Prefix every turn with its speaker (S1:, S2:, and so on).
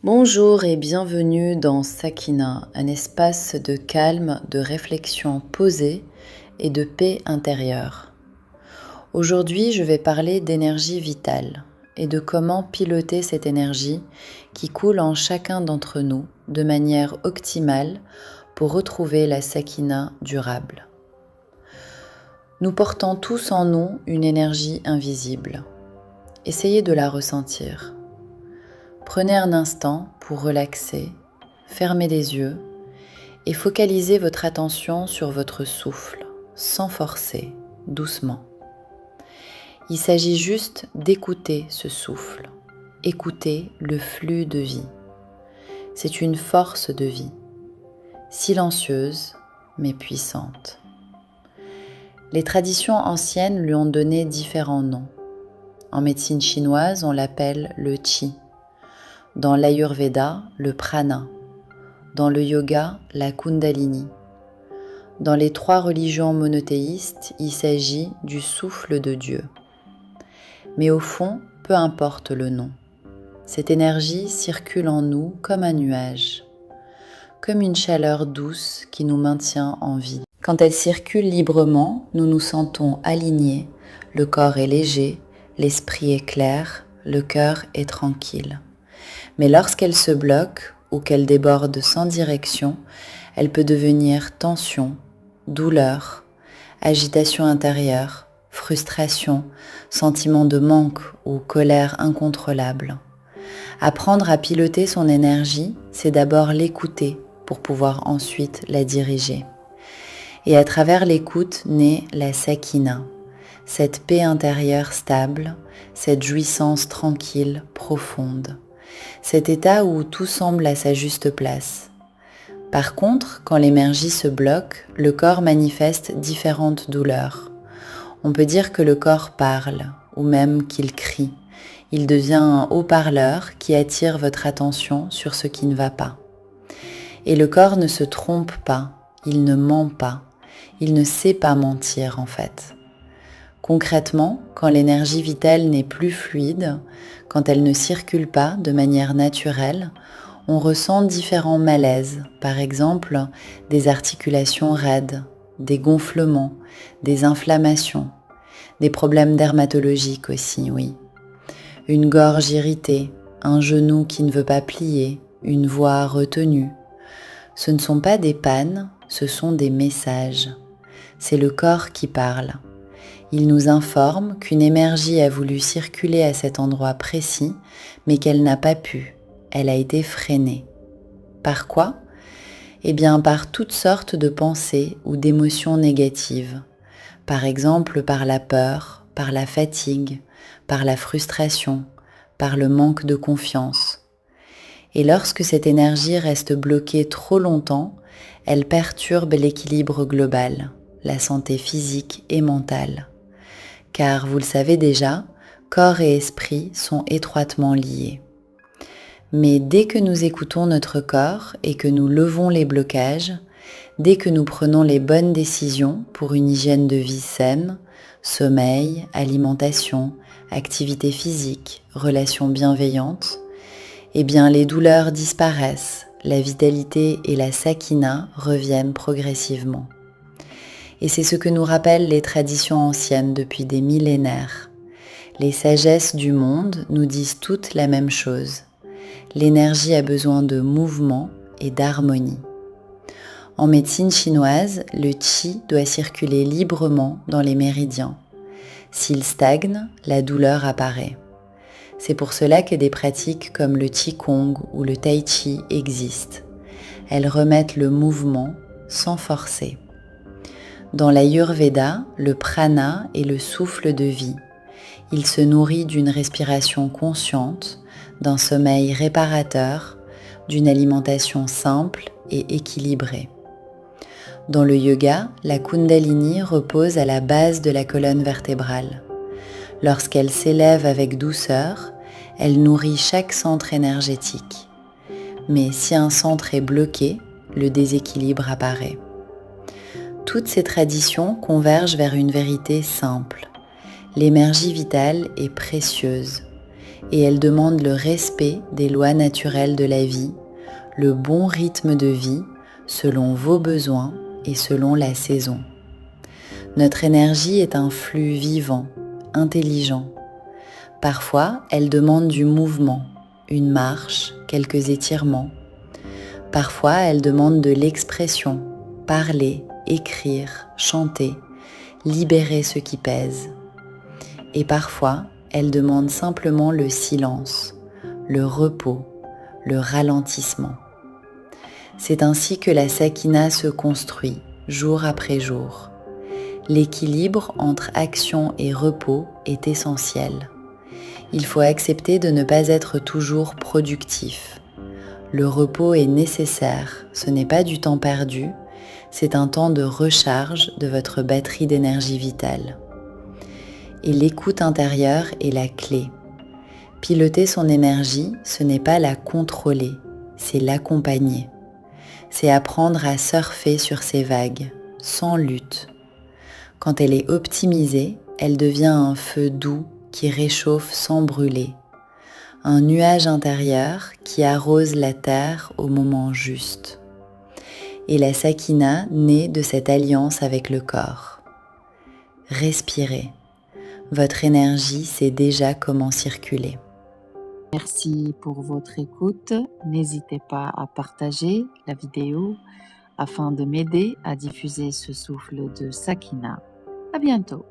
S1: Bonjour et bienvenue dans Sakina, un espace de calme, de réflexion posée et de paix intérieure. Aujourd'hui, je vais parler d'énergie vitale et de comment piloter cette énergie qui coule en chacun d'entre nous de manière optimale pour retrouver la Sakina durable. Nous portons tous en nous une énergie invisible. Essayez de la ressentir. Prenez un instant pour relaxer, fermer les yeux et focalisez votre attention sur votre souffle, sans forcer, doucement. Il s'agit juste d'écouter ce souffle, écouter le flux de vie. C'est une force de vie, silencieuse mais puissante. Les traditions anciennes lui ont donné différents noms. En médecine chinoise, on l'appelle le qi. Dans l'Ayurveda, le prana. Dans le yoga, la kundalini. Dans les 3 religions monothéistes, il s'agit du souffle de Dieu. Mais au fond, peu importe le nom. Cette énergie circule en nous comme un nuage, comme une chaleur douce qui nous maintient en vie. Quand elle circule librement, nous nous sentons alignés, le corps est léger, l'esprit est clair, le cœur est tranquille. Mais lorsqu'elle se bloque ou qu'elle déborde sans direction, elle peut devenir tension, douleur, agitation intérieure, frustration, sentiment de manque ou colère incontrôlable. Apprendre à piloter son énergie, c'est d'abord l'écouter pour pouvoir ensuite la diriger. Et à travers l'écoute naît la sakina, cette paix intérieure stable, cette jouissance tranquille, profonde. Cet état où tout semble à sa juste place. Par contre, quand l'énergie se bloque, le corps manifeste différentes douleurs. On peut dire que le corps parle, ou même qu'il crie. Il devient un haut-parleur qui attire votre attention sur ce qui ne va pas. Et le corps ne se trompe pas, il ne ment pas, il ne sait pas mentir en fait. Concrètement, quand l'énergie vitale n'est plus fluide, quand elle ne circule pas de manière naturelle, on ressent différents malaises, par exemple des articulations raides, des gonflements, des inflammations, des problèmes dermatologiques aussi, oui. Une gorge irritée, un genou qui ne veut pas plier, une voix retenue. Ce ne sont pas des pannes, ce sont des messages. C'est le corps qui parle. Il nous informe qu'une énergie a voulu circuler à cet endroit précis, mais qu'elle n'a pas pu. Elle a été freinée. Par quoi ? Eh bien, par toutes sortes de pensées ou d'émotions négatives. Par exemple, par la peur, par la fatigue, par la frustration, par le manque de confiance. Et lorsque cette énergie reste bloquée trop longtemps, elle perturbe l'équilibre global, la santé physique et mentale. Car vous le savez déjà, corps et esprit sont étroitement liés. Mais dès que nous écoutons notre corps et que nous levons les blocages, dès que nous prenons les bonnes décisions pour une hygiène de vie saine, sommeil, alimentation, activité physique, relations bienveillantes, eh bien les douleurs disparaissent, la vitalité et la sakina reviennent progressivement. Et c'est ce que nous rappellent les traditions anciennes depuis des millénaires. Les sagesses du monde nous disent toutes la même chose. L'énergie a besoin de mouvement et d'harmonie. En médecine chinoise, le qi doit circuler librement dans les méridiens. S'il stagne, la douleur apparaît. C'est pour cela que des pratiques comme le qigong ou le tai chi existent. Elles remettent le mouvement sans forcer. Dans l'Ayurveda, le prana est le souffle de vie. Il se nourrit d'une respiration consciente, d'un sommeil réparateur, d'une alimentation simple et équilibrée. Dans le yoga, la kundalini repose à la base de la colonne vertébrale. Lorsqu'elle s'élève avec douceur, elle nourrit chaque centre énergétique. Mais si un centre est bloqué, le déséquilibre apparaît. Toutes ces traditions convergent vers une vérité simple. L'énergie vitale est précieuse et elle demande le respect des lois naturelles de la vie, le bon rythme de vie selon vos besoins et selon la saison. Notre énergie est un flux vivant, intelligent. Parfois, elle demande du mouvement, une marche, quelques étirements. Parfois, elle demande de l'expression, parler, écrire, chanter, libérer ce qui pèse. Et parfois, elle demande simplement le silence, le repos, le ralentissement. C'est ainsi que la sakina se construit, jour après jour. L'équilibre entre action et repos est essentiel. Il faut accepter de ne pas être toujours productif. Le repos est nécessaire, ce n'est pas du temps perdu, c'est un temps de recharge de votre batterie d'énergie vitale. Et l'écoute intérieure est la clé. Piloter son énergie, ce n'est pas la contrôler, c'est l'accompagner. C'est apprendre à surfer sur ses vagues, sans lutte. Quand elle est optimisée, elle devient un feu doux qui réchauffe sans brûler. Un nuage intérieur qui arrose la terre au moment juste. Et la sakina naît de cette alliance avec le corps. Respirez. Votre énergie sait déjà comment circuler.
S2: Merci pour votre écoute. N'hésitez pas à partager la vidéo afin de m'aider à diffuser ce souffle de Sakina. À bientôt.